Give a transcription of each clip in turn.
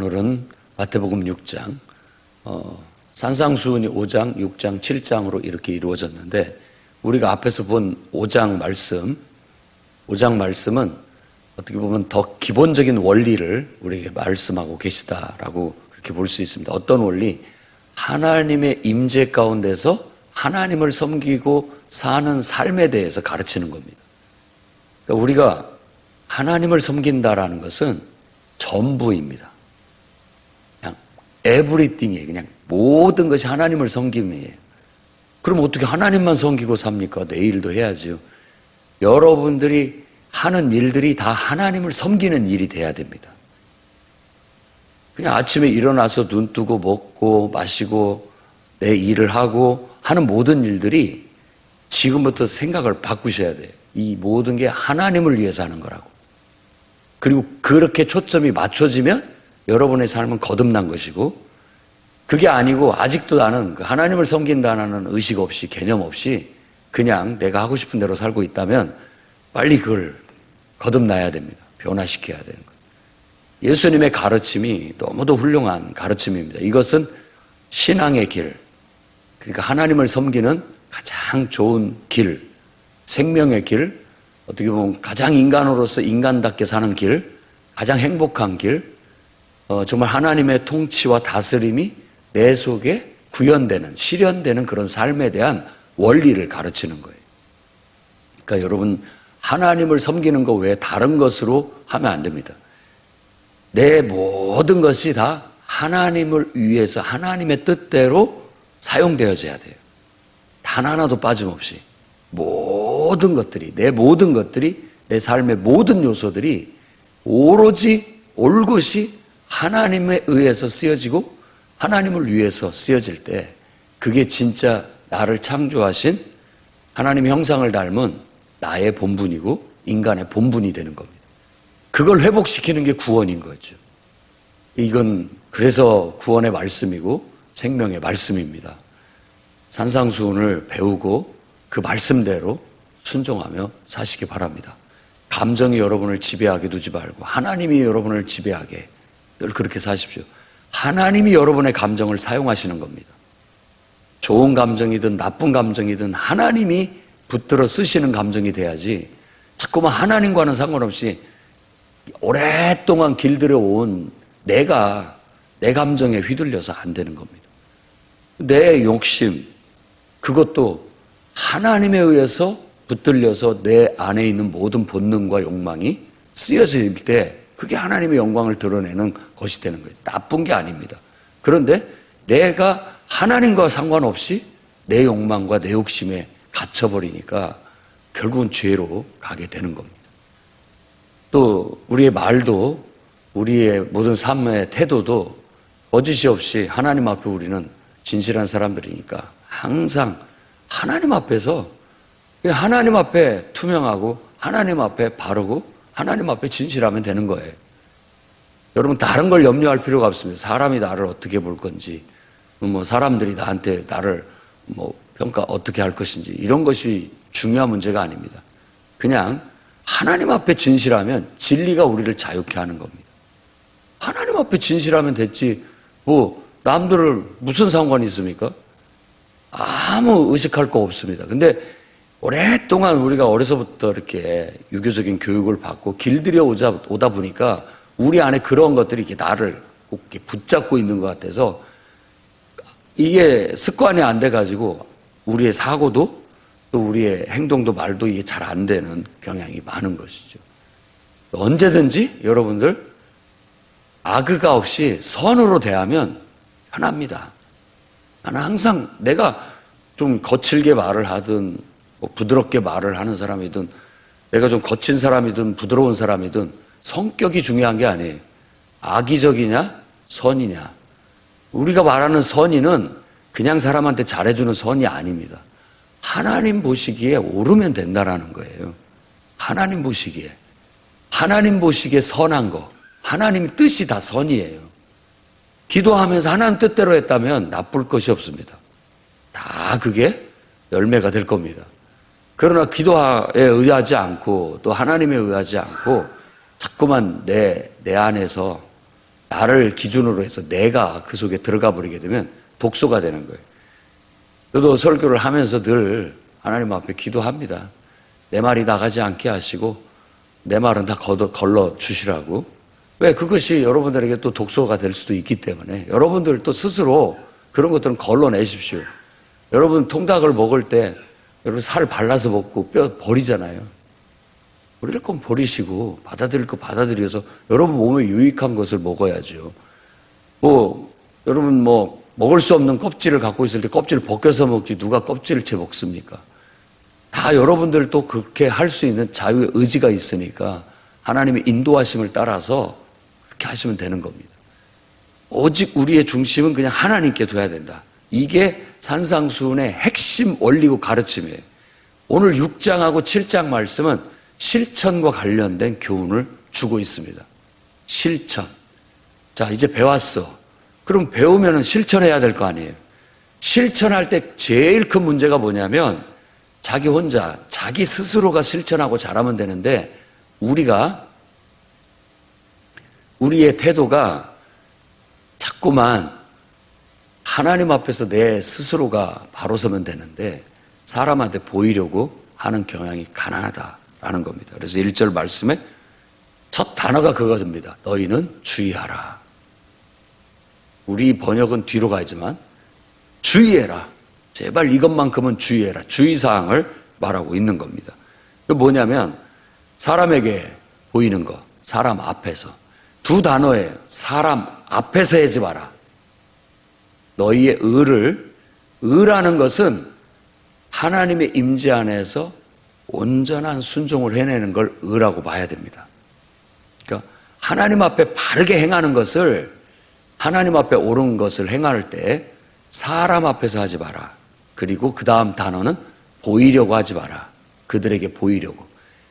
오늘은 마태복음 6장, 산상수훈이 5장, 6장, 7장으로 이렇게 이루어졌는데 우리가 앞에서 본 5장 말씀은 어떻게 보면 더 기본적인 원리를 우리에게 말씀하고 계시다라고 그렇게 볼 수 있습니다. 어떤 원리? 하나님의 임재 가운데서 하나님을 섬기고 사는 삶에 대해서 가르치는 겁니다. 그러니까 우리가 하나님을 섬긴다라는 것은 전부입니다. 그냥 에브리띵이에요. 그냥 모든 것이 하나님을 섬김이에요. 그럼 어떻게 하나님만 섬기고 삽니까? 내일도 해야죠. 여러분들이 하는 일들이 다 하나님을 섬기는 일이 돼야 됩니다. 그냥 아침에 일어나서 눈 뜨고 먹고 마시고 내 일을 하고 하는 모든 일들이 지금부터 생각을 바꾸셔야 돼요. 이 모든 게 하나님을 위해서 하는 거라고. 그리고 그렇게 초점이 맞춰지면 여러분의 삶은 거듭난 것이고, 그게 아니고 아직도 나는 하나님을 섬긴다는 의식 없이, 개념 없이 그냥 내가 하고 싶은 대로 살고 있다면 빨리 그걸 거듭나야 됩니다. 변화시켜야 되는 거예요. 예수님의 가르침이 너무도 훌륭한 가르침입니다. 이것은 신앙의 길, 그러니까 하나님을 섬기는 가장 좋은 길, 생명의 길, 어떻게 보면 가장 인간으로서 인간답게 사는 길, 가장 행복한 길, 정말 하나님의 통치와 다스림이 내 속에 구현되는, 실현되는 그런 삶에 대한 원리를 가르치는 거예요. 그러니까 여러분, 하나님을 섬기는 것 외에 다른 것으로 하면 안 됩니다. 내 모든 것이 다 하나님을 위해서 하나님의 뜻대로 사용되어져야 돼요. 단 하나도 빠짐없이. 모든 것들이, 내 삶의 모든 요소들이 오로지 올곧이 하나님에 의해서 쓰여지고 하나님을 위해서 쓰여질 때 그게 진짜 나를 창조하신 하나님의 형상을 닮은 나의 본분이고 인간의 본분이 되는 겁니다. 그걸 회복시키는 게 구원인 거죠. 이건 그래서 구원의 말씀이고 생명의 말씀입니다. 산상수훈을 배우고 그 말씀대로 순종하며 사시기 바랍니다. 감정이 여러분을 지배하게 두지 말고 하나님이 여러분을 지배하게 늘 그렇게 사십시오. 하나님이 여러분의 감정을 사용하시는 겁니다. 좋은 감정이든 나쁜 감정이든 하나님이 붙들어 쓰시는 감정이 돼야지 자꾸만 하나님과는 상관없이 오랫동안 길들여온 내 감정에 휘둘려서 안 되는 겁니다. 내 욕심, 그것도 하나님에 의해서 붙들려서 내 안에 있는 모든 본능과 욕망이 쓰여질 때 그게 하나님의 영광을 드러내는 것이 되는 거예요. 나쁜 게 아닙니다. 그런데 내가 하나님과 상관없이 내 욕망과 내 욕심에 갇혀버리니까 결국은 죄로 가게 되는 겁니다. 또 우리의 말도, 우리의 모든 삶의 태도도 거짓이 없이 하나님 앞에 우리는 진실한 사람들이니까 항상 하나님 앞에서, 하나님 앞에 투명하고 하나님 앞에 바르고 하나님 앞에 진실하면 되는 거예요. 여러분, 다른 걸 염려할 필요가 없습니다. 사람이 나를 어떻게 볼 건지, 사람들이 나를 평가 어떻게 할 것인지, 이런 것이 중요한 문제가 아닙니다. 그냥 하나님 앞에 진실하면 진리가 우리를 자유케 하는 겁니다. 하나님 앞에 진실하면 됐지, 남들을 무슨 상관이 있습니까? 아무 의식할 거 없습니다. 근데 오랫동안 우리가 어려서부터 이렇게 유교적인 교육을 받고 길들여 오다 보니까 우리 안에 그런 것들이 이렇게 나를 꼭 이렇게 붙잡고 있는 것 같아서 이게 습관이 안 돼가지고 우리의 사고도 또 우리의 행동도 말도 이게 잘 안 되는 경향이 많은 것이죠. 언제든지 여러분들 악의가 없이 선으로 대하면 편합니다. 나는 항상 내가 좀 거칠게 말을 하든 부드럽게 말을 하는 사람이든 내가 좀 거친 사람이든 부드러운 사람이든 성격이 중요한 게 아니에요. 악의적이냐 선이냐. 우리가 말하는 선의는 그냥 사람한테 잘해주는 선이 아닙니다. 하나님 보시기에 옳으면 된다라는 거예요. 하나님 보시기에 선한 거, 하나님 뜻이 다 선이에요. 기도하면서 하나님 뜻대로 했다면 나쁠 것이 없습니다. 다 그게 열매가 될 겁니다. 그러나 기도에 의하지 않고 또 하나님에 의하지 않고 자꾸만 내 안에서 나를 기준으로 해서 내가 그 속에 들어가 버리게 되면 독소가 되는 거예요. 저도 설교를 하면서 늘 하나님 앞에 기도합니다. 내 말이 나가지 않게 하시고 내 말은 다 걸러 주시라고. 왜? 그것이 여러분들에게 또 독소가 될 수도 있기 때문에 여러분들 또 스스로 그런 것들은 걸러내십시오. 여러분 통닭을 먹을 때 여러분 살 발라서 먹고 뼈 버리잖아요. 버릴 건 버리시고 받아들일 거 받아들여서 여러분 몸에 유익한 것을 먹어야죠. 여러분 먹을 수 없는 껍질을 갖고 있을 때 껍질을 벗겨서 먹지 누가 껍질을 채 먹습니까? 다 여러분들 또 그렇게 할 수 있는 자유의 의지가 있으니까 하나님의 인도하심을 따라서 그렇게 하시면 되는 겁니다. 오직 우리의 중심은 그냥 하나님께 둬야 된다. 이게 산상수훈의 핵심 원리고 가르침이에요. 오늘 6장하고 7장 말씀은 실천과 관련된 교훈을 주고 있습니다. 실천. 자, 이제 배웠어. 그럼 배우면 실천해야 될 거 아니에요. 실천할 때 제일 큰 문제가 뭐냐면 자기 혼자, 자기 스스로가 실천하고 잘하면 되는데 우리의 태도가 자꾸만 하나님 앞에서 내 스스로가 바로 서면 되는데 사람한테 보이려고 하는 경향이 가난하다라는 겁니다. 그래서 1절 말씀에 첫 단어가 그것입니다. 너희는 주의하라. 우리 번역은 뒤로 가지만 주의해라. 제발 이것만큼은 주의해라. 주의사항을 말하고 있는 겁니다. 그 뭐냐면 사람에게 보이는 거, 사람 앞에서. 두 단어예요. 사람 앞에서 하지 마라. 너희의 의라는 것은 하나님의 임재 안에서 온전한 순종을 해내는 걸 의라고 봐야 됩니다. 그러니까 하나님 앞에 바르게 행하는 것을, 하나님 앞에 옳은 것을 행할 때 사람 앞에서 하지 마라. 그리고 그 다음 단어는 보이려고 하지 마라. 그들에게 보이려고.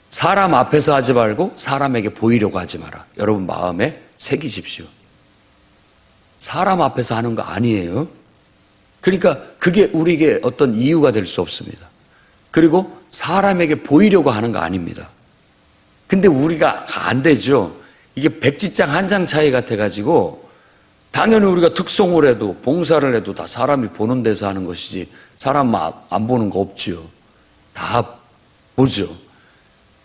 사람 앞에서 하지 말고 사람에게 보이려고 하지 마라. 여러분 마음에 새기십시오. 사람 앞에서 하는 거 아니에요. 그러니까 그게 우리에게 어떤 이유가 될 수 없습니다. 그리고 사람에게 보이려고 하는 거 아닙니다. 근데 우리가 안 되죠. 이게 백지장 한 장 차이 같아가지고 당연히 우리가 특송을 해도 봉사를 해도 다 사람이 보는 데서 하는 것이지 사람 안 보는 거 없지요. 다 보죠.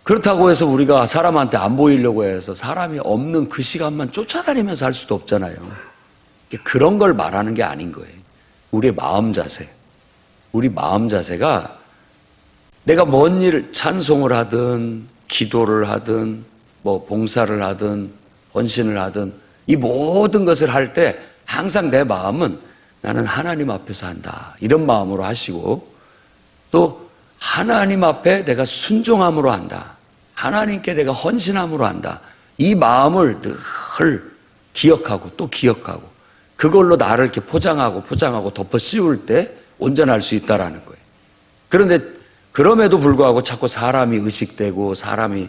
그렇다고 해서 우리가 사람한테 안 보이려고 해서 사람이 없는 그 시간만 쫓아다니면서 할 수도 없잖아요. 그런 걸 말하는 게 아닌 거예요. 우리의 마음 자세. 우리 마음 자세가 내가 뭔 일, 찬송을 하든 기도를 하든 봉사를 하든 헌신을 하든 이 모든 것을 할 때 항상 내 마음은 나는 하나님 앞에서 한다. 이런 마음으로 하시고 또 하나님 앞에 내가 순종함으로 한다. 하나님께 내가 헌신함으로 한다. 이 마음을 늘 기억하고 또 기억하고 그걸로 나를 이렇게 포장하고 덮어 씌울 때 온전할 수 있다라는 거예요. 그런데 그럼에도 불구하고 자꾸 사람이 의식되고 사람이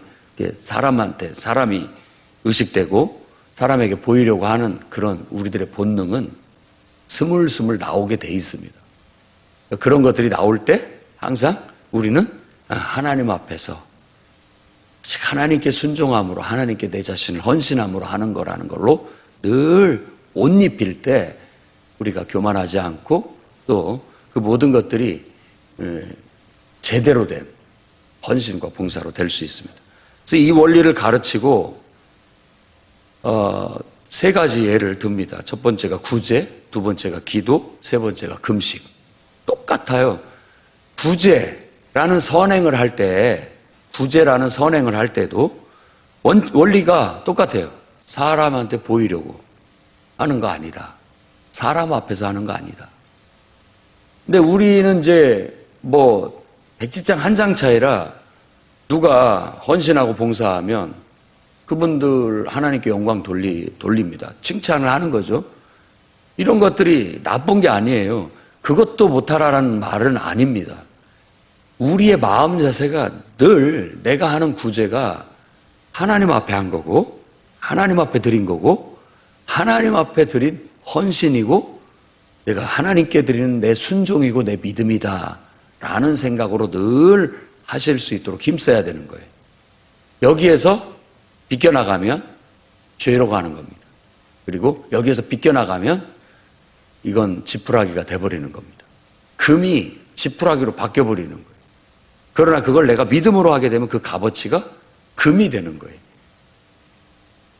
의식되고 사람에게 보이려고 하는 그런 우리들의 본능은 스물스물 나오게 돼 있습니다. 그런 것들이 나올 때 항상 우리는 하나님 앞에서 하나님께 순종함으로 하나님께 내 자신을 헌신함으로 하는 거라는 걸로 늘 옷 입힐 때 우리가 교만하지 않고 또 그 모든 것들이 제대로 된 헌신과 봉사로 될 수 있습니다. 그래서 이 원리를 가르치고 세 가지 예를 듭니다. 첫 번째가 구제, 두 번째가 기도, 세 번째가 금식. 똑같아요. 구제라는 선행을 할 때도 원리가 똑같아요. 사람한테 보이려고 하는 거 아니다. 사람 앞에서 하는 거 아니다. 근데 우리는 이제 백지장 한 장 차이라 누가 헌신하고 봉사하면 그분들 하나님께 영광 돌립니다. 칭찬을 하는 거죠. 이런 것들이 나쁜 게 아니에요. 그것도 못하라는 말은 아닙니다. 우리의 마음 자세가 늘 내가 하는 구제가 하나님 앞에 한 거고 하나님 앞에 드린 거고 하나님 앞에 드린 헌신이고 내가 하나님께 드리는 내 순종이고 내 믿음이다 라는 생각으로 늘 하실 수 있도록 힘써야 되는 거예요. 여기에서 비껴나가면 죄로 가는 겁니다. 그리고 여기에서 빗겨나가면 이건 지푸라기가 돼버리는 겁니다. 금이 지푸라기로 바뀌어버리는 거예요. 그러나 그걸 내가 믿음으로 하게 되면 그 값어치가 금이 되는 거예요.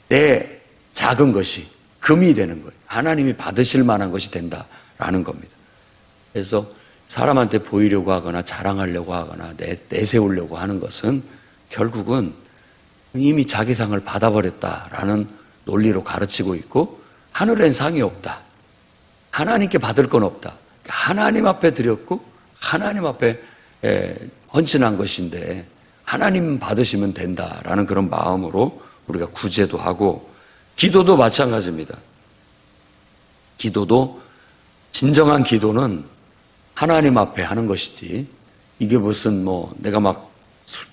내 작은 것이 금이 되는 거예요. 하나님이 받으실 만한 것이 된다라는 겁니다. 그래서 사람한테 보이려고 하거나 자랑하려고 하거나 내세우려고 하는 것은 결국은 이미 자기 상을 받아버렸다라는 논리로 가르치고 있고, 하늘엔 상이 없다. 하나님께 받을 건 없다. 하나님 앞에 드렸고 하나님 앞에 헌신한 것인데 하나님 받으시면 된다라는 그런 마음으로 우리가 구제도 하고, 기도도 마찬가지입니다. 기도도, 진정한 기도는 하나님 앞에 하는 것이지, 이게 무슨 내가 막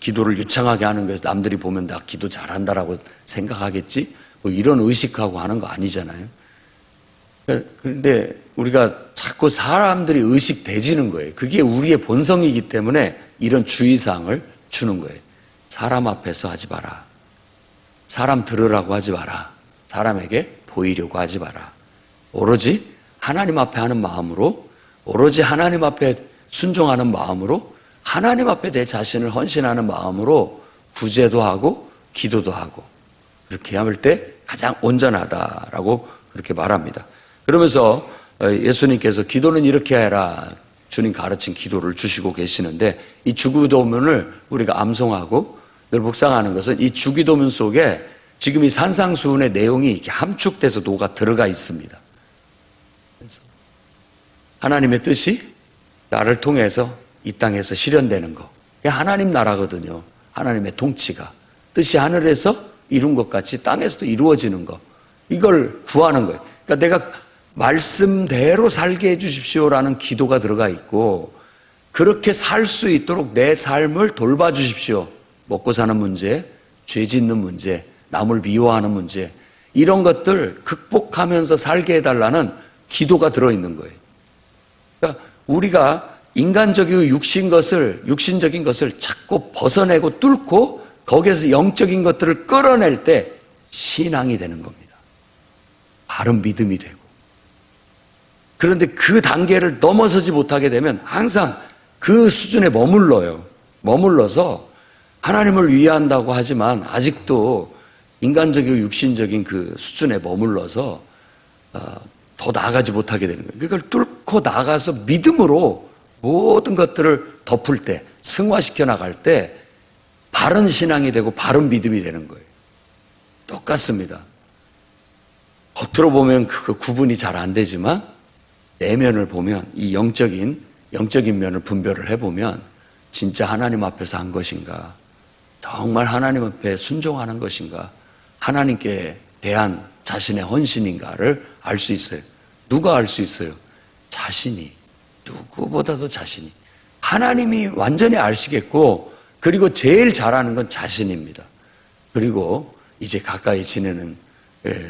기도를 유창하게 하는 거에서 남들이 보면 나 기도 잘한다라고 생각하겠지, 이런 의식하고 하는 거 아니잖아요. 그런데 우리가 자꾸 사람들이 의식돼지는 거예요. 그게 우리의 본성이기 때문에 이런 주의사항을 주는 거예요. 사람 앞에서 하지 마라. 사람 들으라고 하지 마라. 사람에게 보이려고 하지 마라. 오로지 하나님 앞에 하는 마음으로, 오로지 하나님 앞에 순종하는 마음으로, 하나님 앞에 내 자신을 헌신하는 마음으로 구제도 하고 기도도 하고, 그렇게 할 때 가장 온전하다라고 그렇게 말합니다. 그러면서 예수님께서 기도는 이렇게 해라, 주님 가르친 기도를 주시고 계시는데, 이 주기도문을 우리가 암송하고 늘 묵상하는 것은 이 주기도문 속에 지금 이 산상수훈의 내용이 이렇게 함축돼서 녹아 들어가 있습니다. 그래서 하나님의 뜻이 나를 통해서 이 땅에서 실현되는 거, 그게 하나님 나라거든요. 하나님의 통치가 뜻이 하늘에서 이룬 것 같이 땅에서도 이루어지는 거, 이걸 구하는 거예요. 그러니까 내가 말씀대로 살게 해주십시오라는 기도가 들어가 있고, 그렇게 살 수 있도록 내 삶을 돌봐주십시오. 먹고 사는 문제, 죄 짓는 문제, 남을 미워하는 문제, 이런 것들 극복하면서 살게 해달라는 기도가 들어있는 거예요. 그러니까 우리가 인간적이고 육신적인 것을 자꾸 벗어내고 뚫고 거기에서 영적인 것들을 끌어낼 때 신앙이 되는 겁니다. 바른 믿음이 되고. 그런데 그 단계를 넘어서지 못하게 되면 항상 그 수준에 머물러서 하나님을 위한다고 하지만 아직도 인간적이고 육신적인 그 수준에 머물러서 더 나아가지 못하게 되는 거예요. 그걸 뚫고 나가서 믿음으로 모든 것들을 덮을 때, 승화시켜 나갈 때 바른 신앙이 되고 바른 믿음이 되는 거예요. 똑같습니다. 겉으로 보면 그 구분이 잘 안 되지만 내면을 보면 이 영적인 면을 분별을 해보면 진짜 하나님 앞에서 한 것인가, 정말 하나님 앞에 순종하는 것인가, 하나님께 대한 자신의 헌신인가를 알 수 있어요. 누가 알 수 있어요? 자신이. 누구보다도 자신이. 하나님이 완전히 아시겠고, 그리고 제일 잘하는 건 자신입니다. 그리고 이제 가까이 지내는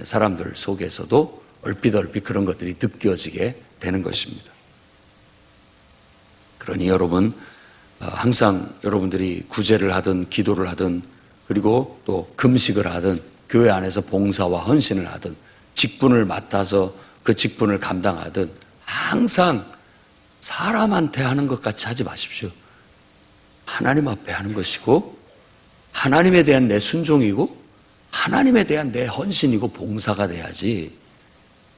사람들 속에서도 얼핏 그런 것들이 느껴지게 되는 것입니다. 그러니 여러분, 항상 여러분들이 구제를 하든 기도를 하든, 그리고 또 금식을 하든, 교회 안에서 봉사와 헌신을 하든, 직분을 맡아서 그 직분을 감당하든, 항상 사람한테 하는 것 같이 하지 마십시오. 하나님 앞에 하는 것이고, 하나님에 대한 내 순종이고, 하나님에 대한 내 헌신이고 봉사가 돼야지,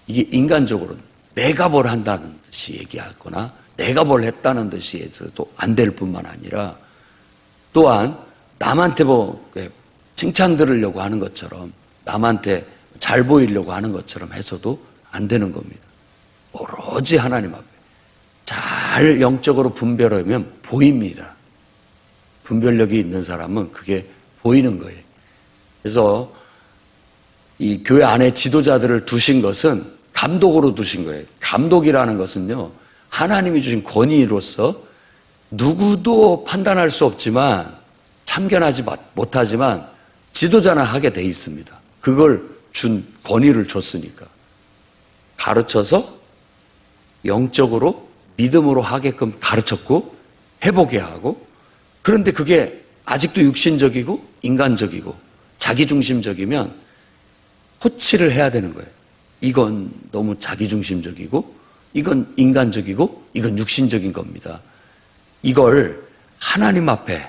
이게 인간적으로 내가 뭘 한다는 듯이 얘기하거나 내가 뭘 했다는 듯이 해서도 안 될 뿐만 아니라, 또한 남한테 칭찬 들으려고 하는 것처럼, 남한테 잘 보이려고 하는 것처럼 해서도 안 되는 겁니다. 오로지 하나님 앞에 잘 영적으로 분별하면 보입니다. 분별력이 있는 사람은 그게 보이는 거예요. 그래서 이 교회 안에 지도자들을 두신 것은 감독으로 두신 거예요. 감독이라는 것은요, 하나님이 주신 권위로서 누구도 판단할 수 없지만, 참견하지 못하지만 지도자는 하게 돼 있습니다. 그걸 준 권위를 줬으니까. 가르쳐서 영적으로 믿음으로 하게끔 가르쳤고 해보게 하고, 그런데 그게 아직도 육신적이고 인간적이고 자기중심적이면 코치를 해야 되는 거예요. 이건 너무 자기중심적이고 이건 인간적이고 이건 육신적인 겁니다. 이걸 하나님 앞에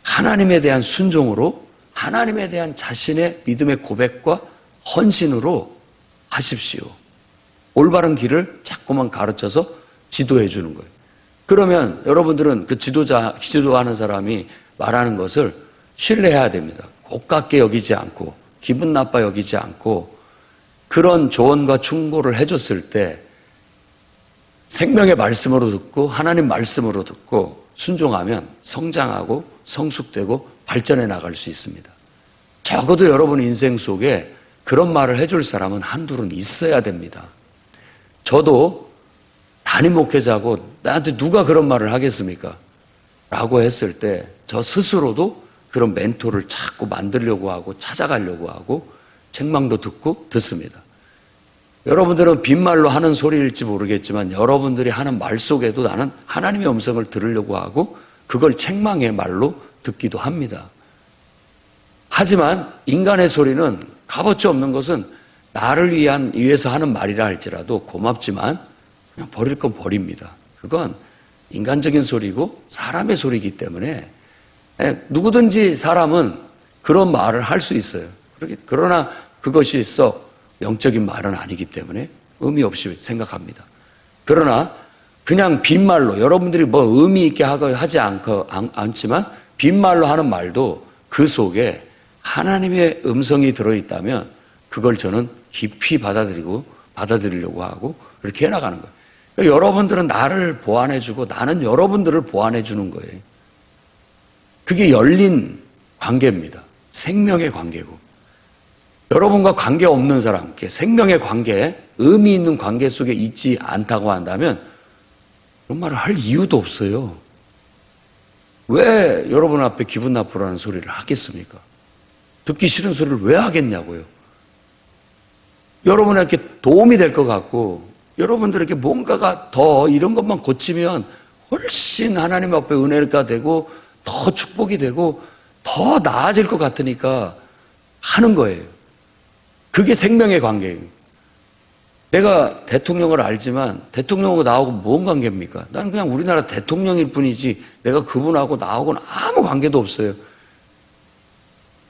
하나님에 대한 순종으로 하나님에 대한 자신의 믿음의 고백과 헌신으로 하십시오. 올바른 길을 자꾸만 가르쳐서 지도해 주는 거예요. 그러면 여러분들은 그 지도하는 사람이 말하는 것을 신뢰해야 됩니다. 고깝게 여기지 않고 기분 나빠 여기지 않고 그런 조언과 충고를 해줬을 때 생명의 말씀으로 듣고 하나님 말씀으로 듣고 순종하면 성장하고 성숙되고 발전해 나갈 수 있습니다. 적어도 여러분 인생 속에 그런 말을 해줄 사람은 한둘은 있어야 됩니다. 저도 담임 목회자고 나한테 누가 그런 말을 하겠습니까? 라고 했을 때 저 스스로도 그런 멘토를 자꾸 만들려고 하고 찾아가려고 하고 책망도 듣고 듣습니다. 여러분들은 빈말로 하는 소리일지 모르겠지만 여러분들이 하는 말 속에도 나는 하나님의 음성을 들으려고 하고 그걸 책망의 말로 듣기도 합니다. 하지만 인간의 소리는 값어치 없는 것은 나를 위해서 하는 말이라 할지라도 고맙지만 그냥 버릴 건 버립니다. 그건 인간적인 소리고 사람의 소리이기 때문에 누구든지 사람은 그런 말을 할 수 있어요. 그러나 그것이 썩 영적인 말은 아니기 때문에 의미 없이 생각합니다. 그러나 그냥 빈말로 여러분들이 뭐 의미 있게 하지 않지만 빈말로 하는 말도 그 속에 하나님의 음성이 들어있다면 그걸 저는 깊이 받아들이려고 하고 그렇게 해나가는 거예요. 그러니까 여러분들은 나를 보완해주고 나는 여러분들을 보완해주는 거예요. 그게 열린 관계입니다. 생명의 관계고. 여러분과 관계 없는 사람, 생명의 관계, 의미 있는 관계 속에 있지 않다고 한다면 그런 말을 할 이유도 없어요. 왜 여러분 앞에 기분 나쁘라는 소리를 하겠습니까? 듣기 싫은 소리를 왜 하겠냐고요. 여러분에게 도움이 될 것 같고 여러분들에게 뭔가가 더 이런 것만 고치면 훨씬 하나님 앞에 은혜가 되고 더 축복이 되고 더 나아질 것 같으니까 하는 거예요. 그게 생명의 관계예요. 내가 대통령을 알지만 대통령하고 나하고 뭔 관계입니까? 나는 그냥 우리나라 대통령일 뿐이지 내가 그분하고 나하고는 아무 관계도 없어요.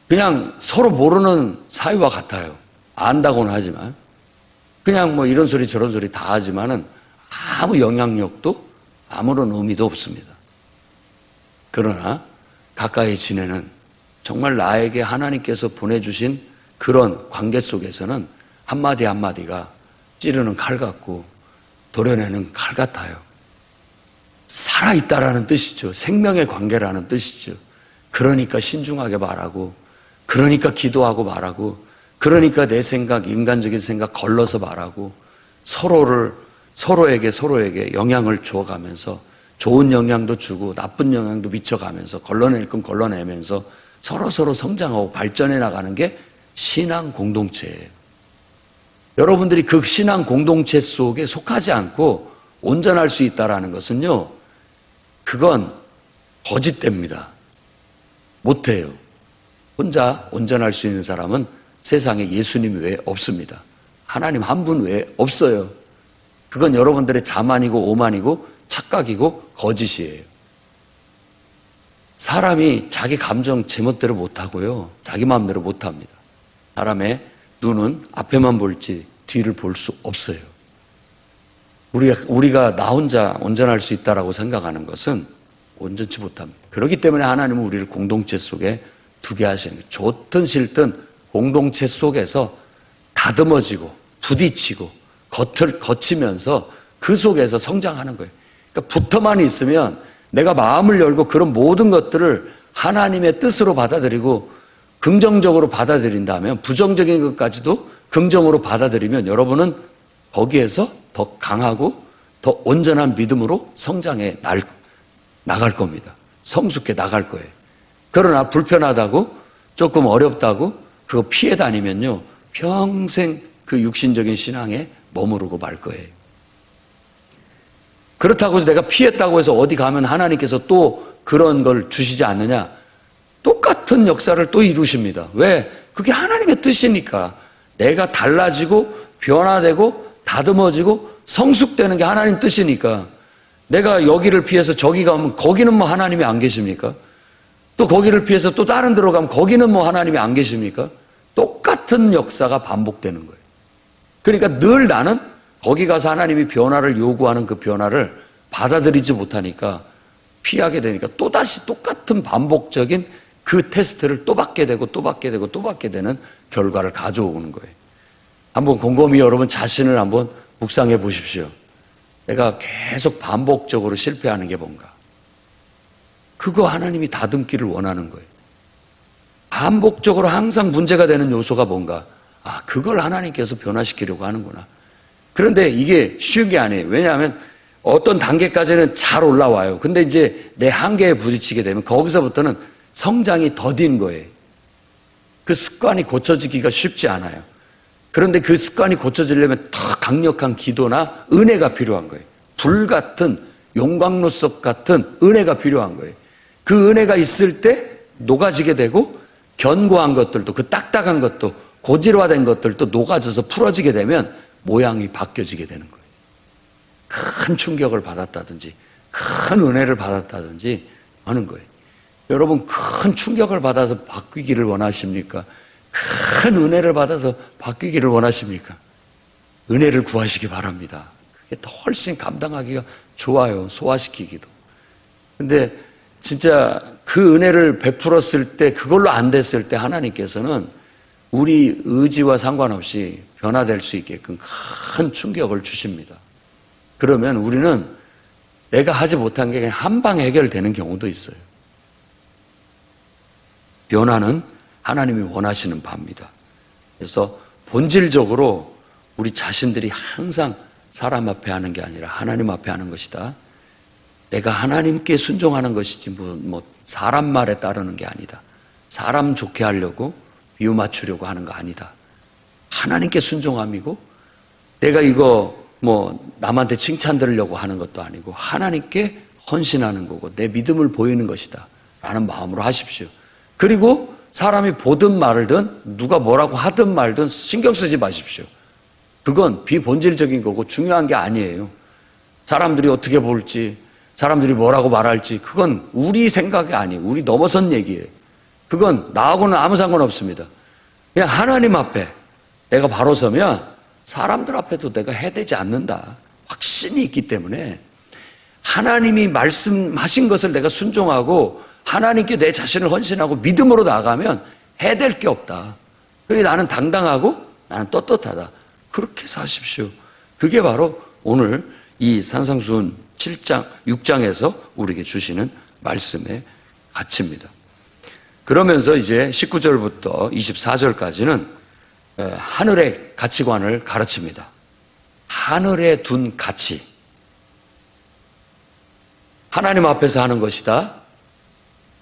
그냥 서로 모르는 사이와 같아요. 안다고는 하지만 그냥 뭐 이런 소리 저런 소리 다 하지만은 아무 영향력도 아무런 의미도 없습니다. 그러나 가까이 지내는 정말 나에게 하나님께서 보내주신 그런 관계 속에서는 한마디 한마디가 찌르는 칼 같고 도려내는 칼 같아요. 살아있다라는 뜻이죠. 생명의 관계라는 뜻이죠. 그러니까 신중하게 말하고 그러니까 기도하고 말하고 그러니까 내 생각, 인간적인 생각 걸러서 말하고 서로에게 영향을 주어가면서 좋은 영향도 주고 나쁜 영향도 미쳐가면서 걸러낼 건 걸러내면서 서로 성장하고 발전해 나가는 게 신앙 공동체예요. 여러분들이 그 신앙 공동체 속에 속하지 않고 온전할 수 있다는 것은요, 그건 거짓됩니다. 못해요. 혼자 온전할 수 있는 사람은 세상에 예수님 외에 없습니다. 하나님 한 분 외에 없어요. 그건 여러분들의 자만이고 오만이고 착각이고 거짓이에요. 사람이 자기 감정 제멋대로 못하고요. 자기 마음대로 못합니다. 사람의 눈은 앞에만 볼지 뒤를 볼 수 없어요. 우리가 나 혼자 온전할 수 있다라고 생각하는 것은 온전치 못합니다. 그렇기 때문에 하나님은 우리를 공동체 속에 두게 하시는 거예요. 좋든 싫든 공동체 속에서 다듬어지고 부딪히고 거치면서 그 속에서 성장하는 거예요. 그러니까 붙어만 있으면 내가 마음을 열고 그런 모든 것들을 하나님의 뜻으로 받아들이고 긍정적으로 받아들인다면 부정적인 것까지도 긍정으로 받아들이면 여러분은 거기에서 더 강하고 더 온전한 믿음으로 성장해 나갈 겁니다. 성숙해 나갈 거예요. 그러나 불편하다고 조금 어렵다고 그거 피해 다니면요 평생 그 육신적인 신앙에 머무르고 말 거예요. 그렇다고 해서 내가 피했다고 해서 어디 가면 하나님께서 또 그런 걸 주시지 않느냐? 똑같은 역사를 또 이루십니다. 왜? 그게 하나님의 뜻이니까. 내가 달라지고 변화되고 다듬어지고 성숙되는 게 하나님 뜻이니까 내가 여기를 피해서 저기 가면 거기는 뭐 하나님이 안 계십니까? 또 거기를 피해서 또 다른 데로 가면 거기는 뭐 하나님이 안 계십니까? 똑같은 역사가 반복되는 거예요. 그러니까 늘 나는 거기 가서 하나님이 변화를 요구하는 그 변화를 받아들이지 못하니까 피하게 되니까 또다시 똑같은 반복적인 그 테스트를 또 받게 되고 또 받게 되고 또 받게 되는 결과를 가져오는 거예요. 한번 곰곰이 여러분 자신을 한번 묵상해 보십시오. 내가 계속 반복적으로 실패하는 게 뭔가? 그거 하나님이 다듬기를 원하는 거예요. 반복적으로 항상 문제가 되는 요소가 뭔가? 아, 그걸 하나님께서 변화시키려고 하는구나. 그런데 이게 쉬운 게 아니에요. 왜냐하면 어떤 단계까지는 잘 올라와요. 근데 이제 내 한계에 부딪히게 되면 거기서부터는 성장이 더딘 거예요. 그 습관이 고쳐지기가 쉽지 않아요. 그런데 그 습관이 고쳐지려면 더 강력한 기도나 은혜가 필요한 거예요. 불같은 용광로석 같은 은혜가 필요한 거예요. 그 은혜가 있을 때 녹아지게 되고 견고한 것들도 그 딱딱한 것도 고질화된 것들도 녹아져서 풀어지게 되면 모양이 바뀌어지게 되는 거예요. 큰 충격을 받았다든지 큰 은혜를 받았다든지 하는 거예요. 여러분 큰 충격을 받아서 바뀌기를 원하십니까? 큰 은혜를 받아서 바뀌기를 원하십니까? 은혜를 구하시기 바랍니다. 그게 더 훨씬 감당하기가 좋아요. 소화시키기도. 근데 진짜 그 은혜를 베풀었을 때 그걸로 안 됐을 때 하나님께서는 우리 의지와 상관없이 변화될 수 있게끔 큰 충격을 주십니다. 그러면 우리는 내가 하지 못한 게 그냥 한 방에 해결되는 경우도 있어요. 변화는 하나님이 원하시는 바입니다. 그래서 본질적으로 우리 자신들이 항상 사람 앞에 하는 게 아니라 하나님 앞에 하는 것이다. 내가 하나님께 순종하는 것이지 뭐 사람 말에 따르는 게 아니다. 사람 좋게 하려고 비유 맞추려고 하는 거 아니다. 하나님께 순종함이고 내가 이거 뭐 남한테 칭찬 들으려고 하는 것도 아니고 하나님께 헌신하는 거고 내 믿음을 보이는 것이다 라는 마음으로 하십시오. 그리고 사람이 보든 말든 누가 뭐라고 하든 말든 신경 쓰지 마십시오. 그건 비본질적인 거고 중요한 게 아니에요. 사람들이 어떻게 볼지 사람들이 뭐라고 말할지 그건 우리 생각이 아니에요. 우리 넘어선 얘기예요. 그건 나하고는 아무 상관없습니다. 그냥 하나님 앞에 내가 바로 서면 사람들 앞에도 내가 해대지 않는다. 확신이 있기 때문에 하나님이 말씀하신 것을 내가 순종하고 하나님께 내 자신을 헌신하고 믿음으로 나아가면 해댈 게 없다. 그러니 나는 당당하고 나는 떳떳하다. 그렇게 사십시오. 그게 바로 오늘 이 산상수훈 7장, 6장에서 우리에게 주시는 말씀의 가치입니다. 그러면서 이제 19절부터 24절까지는 하늘의 가치관을 가르칩니다. 하늘에 둔 가치. 하나님 앞에서 하는 것이다.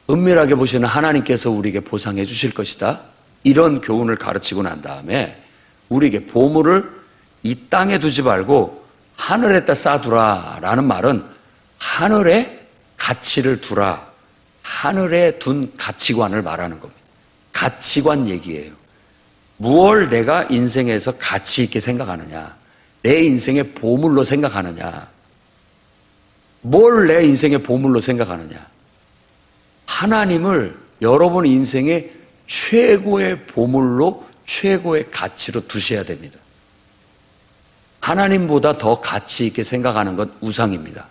은밀하게 보시는 하나님께서 우리에게 보상해 주실 것이다. 이런 교훈을 가르치고 난 다음에 우리에게 보물을 이 땅에 두지 말고 하늘에다 쌓아두라 라는 말은 하늘에 가치를 두라. 하늘에 둔 가치관을 말하는 겁니다. 가치관 얘기예요. 무엇을 내가 인생에서 가치 있게 생각하느냐. 내 인생의 보물로 생각하느냐. 뭘 내 인생의 보물로 생각하느냐. 하나님을 여러분 인생의 최고의 보물로 최고의 가치로 두셔야 됩니다. 하나님보다 더 가치 있게 생각하는 건 우상입니다.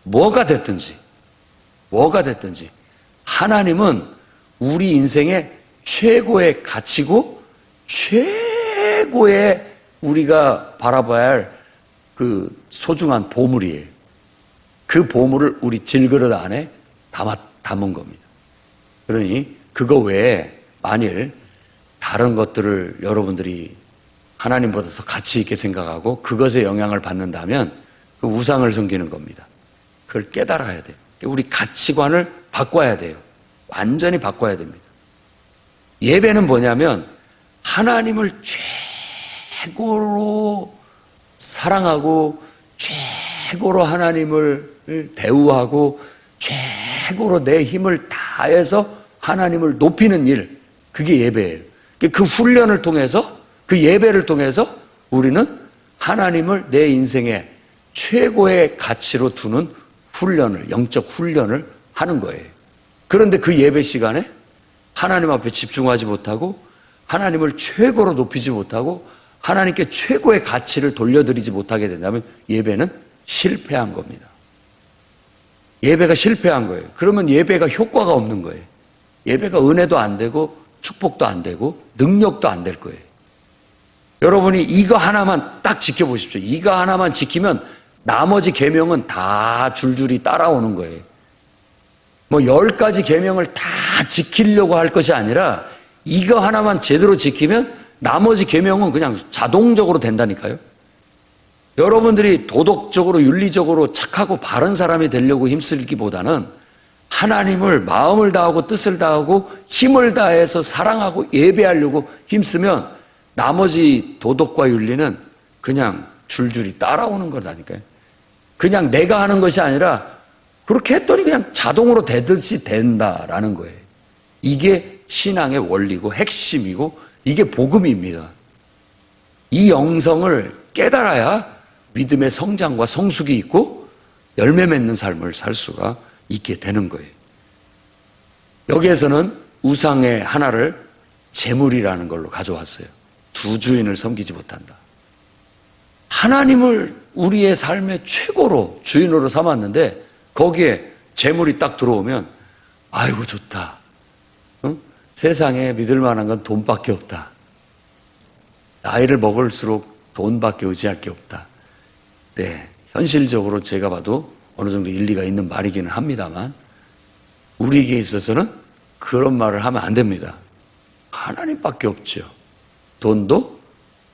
뭐가 됐든지 하나님은 우리 인생의 최고의 가치고 최고의 우리가 바라봐야 할 그 소중한 보물이에요. 그 보물을 우리 질그릇 안에 담은 겁니다. 그러니 그거 외에 만일 다른 것들을 여러분들이 하나님보다 더 가치 있게 생각하고 그것에 영향을 받는다면 그 우상을 섬기는 겁니다. 그걸 깨달아야 돼요. 우리 가치관을 바꿔야 돼요. 완전히 바꿔야 됩니다. 예배는 뭐냐면 하나님을 최고로 사랑하고 최고로 하나님을 대우하고 최고로 내 힘을 다해서 하나님을 높이는 일, 그게 예배예요. 그 훈련을 통해서 그 예배를 통해서 우리는 하나님을 내 인생의 최고의 가치로 두는 훈련을, 영적 훈련을 하는 거예요. 그런데 그 예배 시간에 하나님 앞에 집중하지 못하고 하나님을 최고로 높이지 못하고 하나님께 최고의 가치를 돌려드리지 못하게 된다면 예배는 실패한 겁니다. 예배가 실패한 거예요. 그러면 예배가 효과가 없는 거예요. 예배가 은혜도 안 되고 축복도 안 되고 능력도 안 될 거예요. 여러분이 이거 하나만 딱 지켜보십시오. 이거 하나만 지키면 나머지 계명은 다 줄줄이 따라오는 거예요. 뭐 10가지 계명을 다 지키려고 할 것이 아니라 이거 하나만 제대로 지키면 나머지 계명은 그냥 자동적으로 된다니까요. 여러분들이 도덕적으로 윤리적으로 착하고 바른 사람이 되려고 힘쓰기보다는 하나님을 마음을 다하고 뜻을 다하고 힘을 다해서 사랑하고 예배하려고 힘쓰면 나머지 도덕과 윤리는 그냥 줄줄이 따라오는 거라니까요. 그냥 내가 하는 것이 아니라 그렇게 했더니 그냥 자동으로 되듯이 된다라는 거예요. 이게 신앙의 원리고 핵심이고 이게 복음입니다. 이 영성을 깨달아야 믿음의 성장과 성숙이 있고 열매 맺는 삶을 살 수가 있게 되는 거예요. 여기에서는 우상의 하나를 재물이라는 걸로 가져왔어요. 두 주인을 섬기지 못한다. 하나님을 우리의 삶의 최고로 주인으로 삼았는데 거기에 재물이 딱 들어오면 아이고 좋다. 응? 세상에 믿을 만한 건 돈밖에 없다. 나이를 먹을수록 돈밖에 의지할 게 없다. 네, 현실적으로 제가 봐도 어느 정도 일리가 있는 말이기는 합니다만 우리에게 있어서는 그런 말을 하면 안 됩니다. 하나님밖에 없죠. 돈도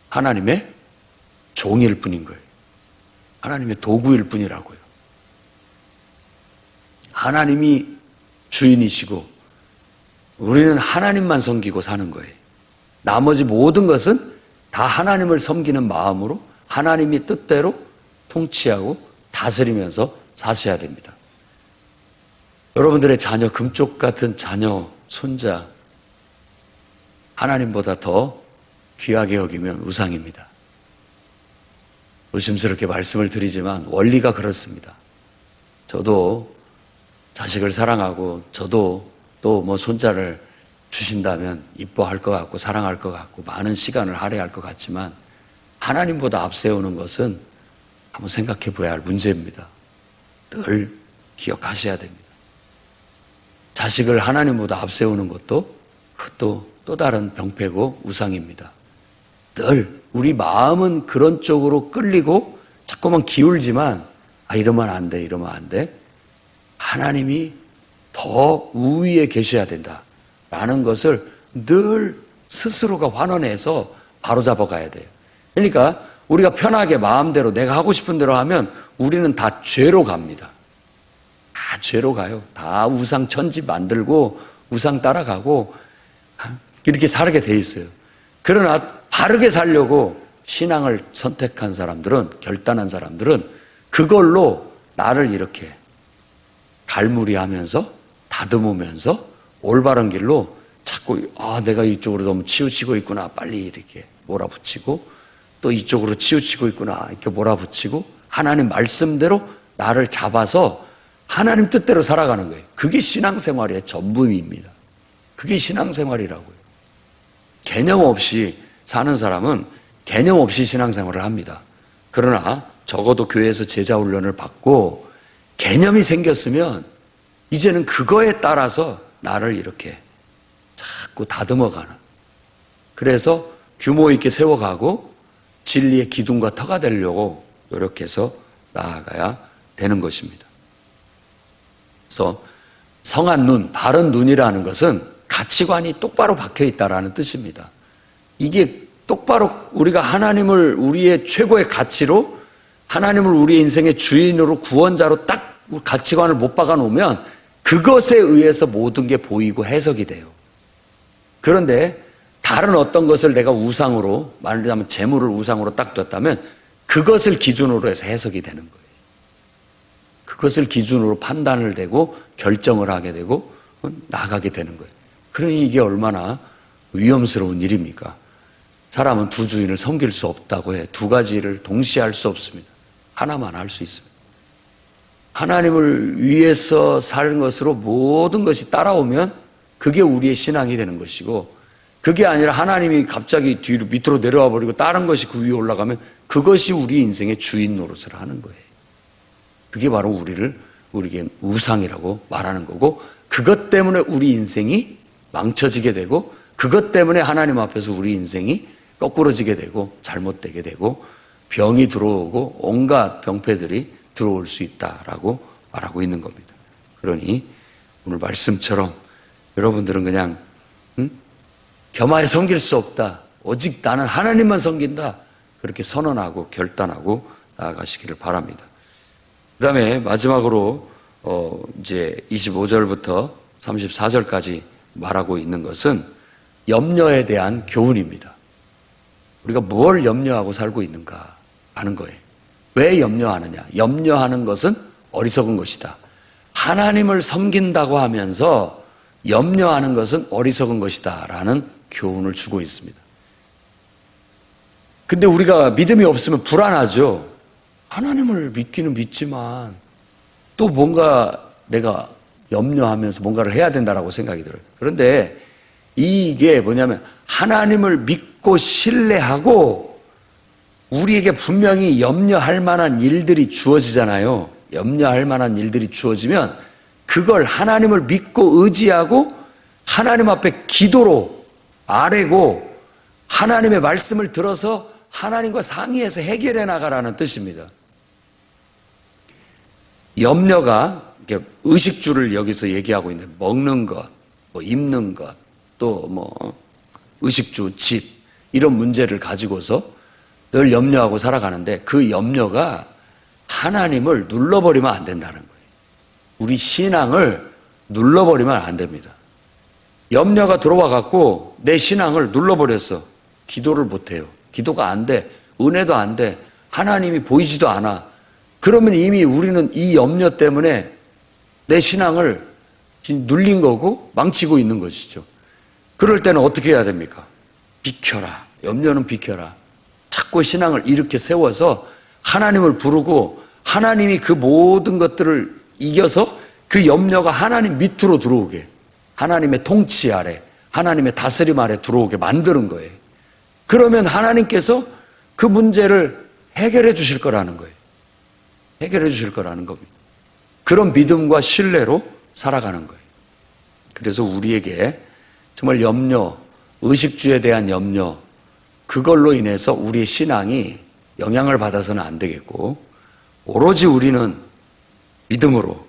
하나님의 종일 뿐인 거예요. 하나님의 도구일 뿐이라고요. 하나님이 주인이시고 우리는 하나님만 섬기고 사는 거예요. 나머지 모든 것은 다 하나님을 섬기는 마음으로 하나님이 뜻대로 통치하고 다스리면서 사셔야 됩니다. 여러분들의 자녀, 금쪽 같은 자녀, 손자 하나님보다 더 귀하게 여기면 우상입니다. 의심스럽게 말씀을 드리지만 원리가 그렇습니다. 저도 자식을 사랑하고 저도 또 뭐 손자를 주신다면 이뻐할 것 같고 사랑할 것 같고 많은 시간을 할애할 것 같지만 하나님보다 앞세우는 것은 한번 생각해 봐야 할 문제입니다. 늘 기억하셔야 됩니다. 자식을 하나님보다 앞세우는 것도 그것도 또 다른 병폐고 우상입니다. 늘 우리 마음은 그런 쪽으로 끌리고 자꾸만 기울지만 이러면 안 돼, 이러면 안 돼. 하나님이 더 우위에 계셔야 된다라는 것을 늘 스스로가 환원해서 바로잡아 가야 돼요. 그러니까 우리가 편하게 마음대로 내가 하고 싶은 대로 하면 우리는 다 죄로 갑니다. 다 죄로 가요. 다 우상 천지 만들고 우상 따라가고 이렇게 살게 돼 있어요. 그러나 바르게 살려고 신앙을 선택한 사람들은, 결단한 사람들은 그걸로 나를 이렇게 갈무리하면서 다듬으면서 올바른 길로 자꾸 내가 이쪽으로 너무 치우치고 있구나 빨리 이렇게 몰아붙이고 또 이쪽으로 치우치고 있구나 이렇게 몰아붙이고 하나님 말씀대로 나를 잡아서 하나님 뜻대로 살아가는 거예요. 그게 신앙생활의 전부입니다. 그게 신앙생활이라고요. 개념 없이 사는 사람은 개념 없이 신앙생활을 합니다. 그러나 적어도 교회에서 제자훈련을 받고 개념이 생겼으면 이제는 그거에 따라서 나를 이렇게 자꾸 다듬어가는, 그래서 규모 있게 세워가고 진리의 기둥과 터가 되려고 노력해서 나아가야 되는 것입니다. 그래서 성한 눈, 바른 눈이라는 것은 가치관이 똑바로 박혀 있다라는 뜻입니다. 이게 똑바로 우리가 하나님을 우리의 최고의 가치로, 하나님을 우리의 인생의 주인으로 구원자로 딱 가치관을 못 박아 놓으면 그것에 의해서 모든 게 보이고 해석이 돼요. 그런데 다른 어떤 것을 내가 우상으로, 말하자면 재물을 우상으로 딱 뒀다면 그것을 기준으로 해서 해석이 되는 거예요. 그것을 기준으로 판단을 되고 결정을 하게 되고 나가게 되는 거예요. 그러니 이게 얼마나 위험스러운 일입니까? 사람은 두 주인을 섬길 수 없다고 해. 두 가지를 동시에 할 수 없습니다. 하나만 할 수 있습니다. 하나님을 위해서 사는 것으로 모든 것이 따라오면 그게 우리의 신앙이 되는 것이고, 그게 아니라 하나님이 갑자기 뒤로 밑으로 내려와 버리고 다른 것이 그 위에 올라가면 그것이 우리 인생의 주인 노릇을 하는 거예요. 그게 바로 우리에게 우상이라고 말하는 거고, 그것 때문에 우리 인생이 망쳐지게 되고, 그것 때문에 하나님 앞에서 우리 인생이 거꾸러지게 되고 잘못되게 되고 병이 들어오고 온갖 병폐들이 들어올 수 있다라고 말하고 있는 겁니다. 그러니 오늘 말씀처럼 여러분들은 그냥 겸하여 섬길 수 없다, 오직 나는 하나님만 섬긴다, 그렇게 선언하고 결단하고 나아가시기를 바랍니다. 그 다음에 마지막으로 이제 25절부터 34절까지 말하고 있는 것은 염려에 대한 교훈입니다. 우리가 뭘 염려하고 살고 있는가 하는 거예요. 왜 염려하느냐? 염려하는 것은 어리석은 것이다. 하나님을 섬긴다고 하면서 염려하는 것은 어리석은 것이다 라는 교훈을 주고 있습니다. 근데 우리가 믿음이 없으면 불안하죠. 하나님을 믿기는 믿지만 또 뭔가 내가 염려하면서 뭔가를 해야 된다라고 생각이 들어요. 그런데 이게 뭐냐면 하나님을 믿고 신뢰하고 우리에게 분명히 염려할 만한 일들이 주어지잖아요. 염려할 만한 일들이 주어지면 그걸 하나님을 믿고 의지하고 하나님 앞에 기도로 아뢰고 하나님의 말씀을 들어서 하나님과 상의해서 해결해 나가라는 뜻입니다. 염려가 의식주를 여기서 얘기하고 있는 먹는 것, 뭐 입는 것, 또 뭐 의식주, 집 이런 문제를 가지고서 늘 염려하고 살아가는데 그 염려가 하나님을 눌러버리면 안 된다는 거예요. 우리 신앙을 눌러버리면 안 됩니다. 염려가 들어와 갖고 내 신앙을 눌러버렸어. 기도를 못해요. 기도가 안 돼. 은혜도 안 돼. 하나님이 보이지도 않아. 그러면 이미 우리는 이 염려 때문에 내 신앙을 눌린 거고 망치고 있는 것이죠. 그럴 때는 어떻게 해야 됩니까? 비켜라. 염려는 비켜라. 자꾸 신앙을 이렇게 세워서 하나님을 부르고 하나님이 그 모든 것들을 이겨서 그 염려가 하나님 밑으로 들어오게, 하나님의 통치 아래, 하나님의 다스림 아래 들어오게 만드는 거예요. 그러면 하나님께서 그 문제를 해결해 주실 거라는 거예요. 해결해 주실 거라는 겁니다. 그런 믿음과 신뢰로 살아가는 거예요. 그래서 우리에게 정말 염려, 의식주에 대한 염려, 그걸로 인해서 우리의 신앙이 영향을 받아서는 안 되겠고, 오로지 우리는 믿음으로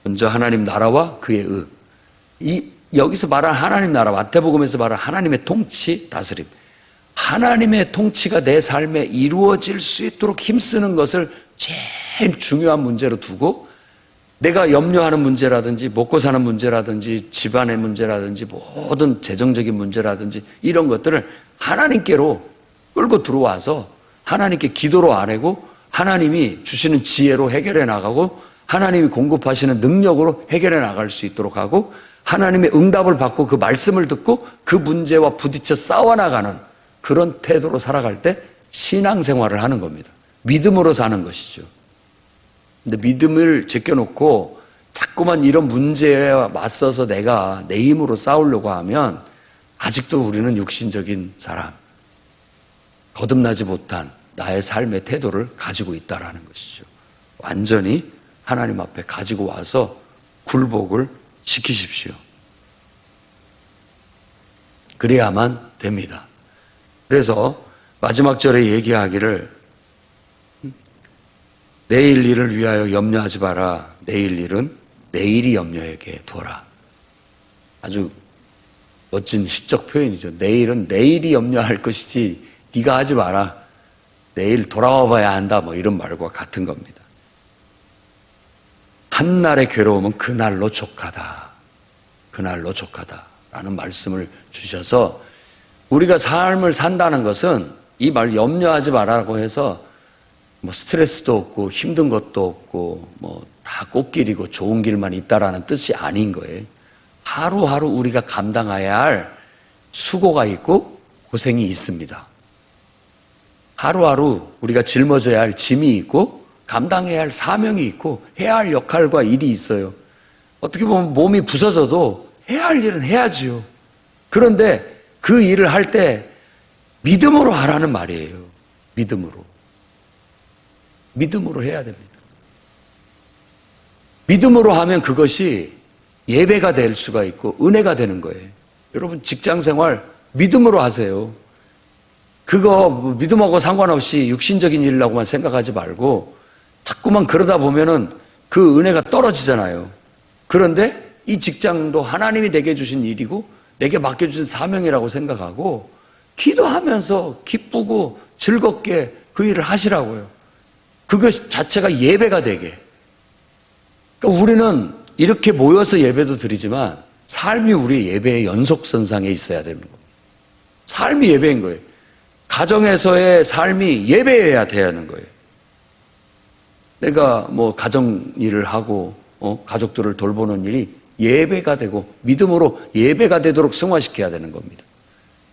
먼저 하나님 나라와 그의 여기서 말하는 하나님 나라, 마태복음에서 말하는 하나님의 통치, 다스림, 하나님의 통치가 내 삶에 이루어질 수 있도록 힘쓰는 것을 제일 중요한 문제로 두고, 내가 염려하는 문제라든지 먹고 사는 문제라든지 집안의 문제라든지 모든 재정적인 문제라든지 이런 것들을 하나님께로 끌고 들어와서 하나님께 기도로 아뢰고 하나님이 주시는 지혜로 해결해 나가고 하나님이 공급하시는 능력으로 해결해 나갈 수 있도록 하고 하나님의 응답을 받고 그 말씀을 듣고 그 문제와 부딪혀 싸워나가는 그런 태도로 살아갈 때 신앙생활을 하는 겁니다. 믿음으로 사는 것이죠. 근데 믿음을 제껴놓고 자꾸만 이런 문제에 맞서서 내가 내 힘으로 싸우려고 하면 아직도 우리는 육신적인 사람, 거듭나지 못한 나의 삶의 태도를 가지고 있다라는 것이죠. 완전히 하나님 앞에 가지고 와서 굴복을 시키십시오. 그래야만 됩니다. 그래서 마지막 절에 얘기하기를 내일 일을 위하여 염려하지 마라. 내일 일은 내일이 염려하게 두어라. 아주 멋진 시적 표현이죠. 내일은 내일이 염려할 것이지 네가 하지 마라. 내일 돌아와 봐야 한다. 뭐 이런 말과 같은 겁니다. 한날의 괴로움은 그날로 족하다. 그날로 족하다. 라는 말씀을 주셔서 우리가 삶을 산다는 것은 이 말 염려하지 말라고 해서 뭐 스트레스도 없고 힘든 것도 없고 뭐 다 꽃길이고 좋은 길만 있다라는 뜻이 아닌 거예요. 하루하루 우리가 감당해야 할 수고가 있고 고생이 있습니다. 하루하루 우리가 짊어져야 할 짐이 있고 감당해야 할 사명이 있고 해야 할 역할과 일이 있어요. 어떻게 보면 몸이 부서져도 해야 할 일은 해야지요. 그런데 그 일을 할 때 믿음으로 하라는 말이에요. 믿음으로. 믿음으로 해야 됩니다. 믿음으로 하면 그것이 예배가 될 수가 있고 은혜가 되는 거예요. 여러분 직장 생활 믿음으로 하세요. 그거 믿음하고 상관없이 육신적인 일이라고만 생각하지 말고 자꾸만 그러다 보면은 그 은혜가 떨어지잖아요. 그런데 이 직장도 하나님이 내게 주신 일이고 내게 맡겨주신 사명이라고 생각하고 기도하면서 기쁘고 즐겁게 그 일을 하시라고요. 그것 자체가 예배가 되게. 그러니까 우리는 이렇게 모여서 예배도 드리지만 삶이 우리의 예배의 연속선상에 있어야 되는 겁니다. 삶이 예배인 거예요. 가정에서의 삶이 예배여야 되는 거예요. 내가 가정 일을 하고 가족들을 돌보는 일이 예배가 되고 믿음으로 예배가 되도록 승화시켜야 되는 겁니다.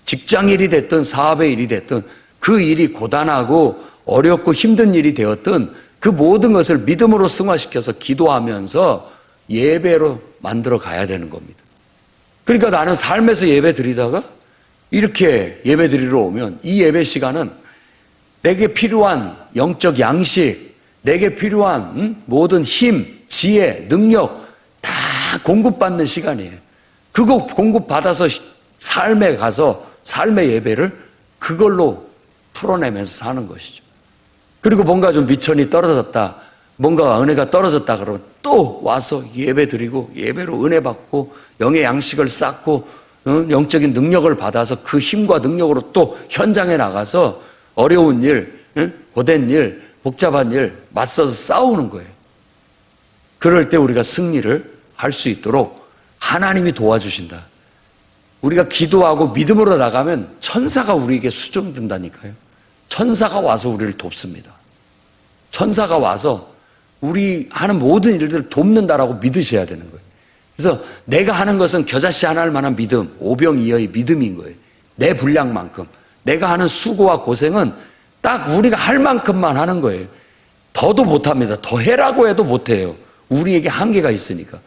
직장 일이 됐든 사업의 일이 됐든 그 일이 고단하고 어렵고 힘든 일이 되었든 그 모든 것을 믿음으로 승화시켜서 기도하면서 예배로 만들어 가야 되는 겁니다. 그러니까 나는 삶에서 예배 드리다가 이렇게 예배 드리러 오면 이 예배 시간은 내게 필요한 영적 양식, 내게 필요한 모든 힘, 지혜, 능력 다 공급받는 시간이에요. 그거 공급받아서 삶에 가서 삶의 예배를 그걸로 풀어내면서 사는 것이죠. 그리고 뭔가 좀 미천이 떨어졌다, 뭔가 은혜가 떨어졌다 그러면 또 와서 예배 드리고 예배로 은혜 받고 영의 양식을 쌓고 영적인 능력을 받아서 그 힘과 능력으로 또 현장에 나가서 어려운 일, 고된 일, 복잡한 일 맞서서 싸우는 거예요. 그럴 때 우리가 승리를 할 수 있도록 하나님이 도와주신다. 우리가 기도하고 믿음으로 나가면 천사가 우리에게 수종된다니까요. 천사가 와서 우리를 돕습니다. 천사가 와서 우리 하는 모든 일들을 돕는다라고 믿으셔야 되는 거예요. 그래서 내가 하는 것은 겨자씨 하나 할 만한 믿음, 오병이어의 믿음인 거예요. 내 분량만큼. 내가 하는 수고와 고생은 딱 우리가 할 만큼만 하는 거예요. 더도 못합니다. 더 해라고 해도 못해요. 우리에게 한계가 있으니까.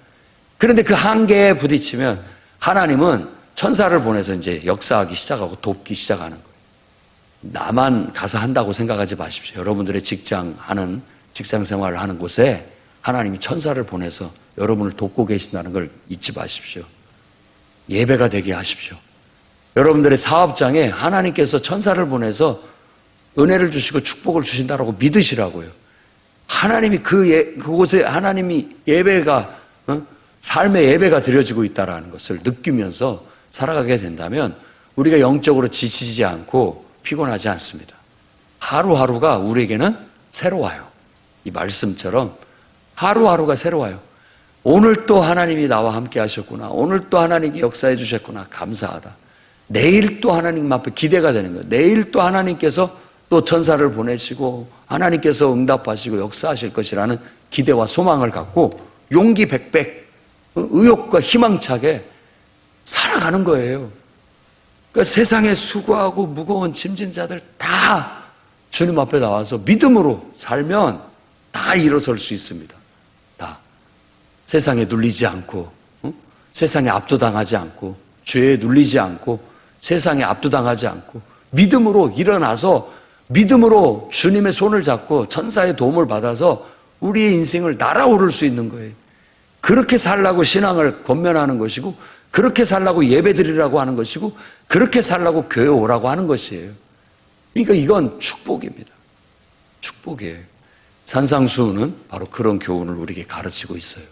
그런데 그 한계에 부딪히면 하나님은 천사를 보내서 이제 역사하기 시작하고 돕기 시작하는 거예요. 나만 가서 한다고 생각하지 마십시오. 여러분들의 직장 생활을 하는 곳에 하나님이 천사를 보내서 여러분을 돕고 계신다는 걸 잊지 마십시오. 예배가 되게 하십시오. 여러분들의 사업장에 하나님께서 천사를 보내서 은혜를 주시고 축복을 주신다라고 믿으시라고요. 하나님이 그곳에 하나님이 예배가 삶의 예배가 드려지고 있다는 것을 느끼면서 살아가게 된다면 우리가 영적으로 지치지 않고 피곤하지 않습니다. 하루하루가 우리에게는 새로워요. 이 말씀처럼 하루하루가 새로워요. 오늘 또 하나님이 나와 함께 하셨구나. 오늘 또 하나님께 역사해 주셨구나. 감사하다. 내일 또 하나님 앞에 기대가 되는 거예요. 내일 또 하나님께서 또 천사를 보내시고 하나님께서 응답하시고 역사하실 것이라는 기대와 소망을 갖고 용기 백백, 의욕과 희망차게 살아가는 거예요. 그러니까 세상에 수고하고 무거운 짐진 자들 다 주님 앞에 나와서 믿음으로 살면 다 일어설 수 있습니다. 다. 세상에 눌리지 않고, 세상에 압도당하지 않고, 죄에 눌리지 않고, 세상에 압도당하지 않고, 믿음으로 일어나서 믿음으로 주님의 손을 잡고 천사의 도움을 받아서 우리의 인생을 날아오를 수 있는 거예요. 그렇게 살라고 신앙을 권면하는 것이고, 그렇게 살라고 예배드리라고 하는 것이고, 그렇게 살라고 교회 오라고 하는 것이에요. 그러니까 이건 축복입니다. 축복이에요. 산상수훈은 바로 그런 교훈을 우리에게 가르치고 있어요.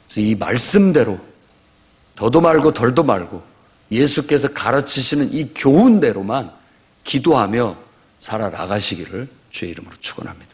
그래서 이 말씀대로 더도 말고 덜도 말고 예수께서 가르치시는 이 교훈대로만 기도하며 살아나가시기를 주의 이름으로 축원합니다.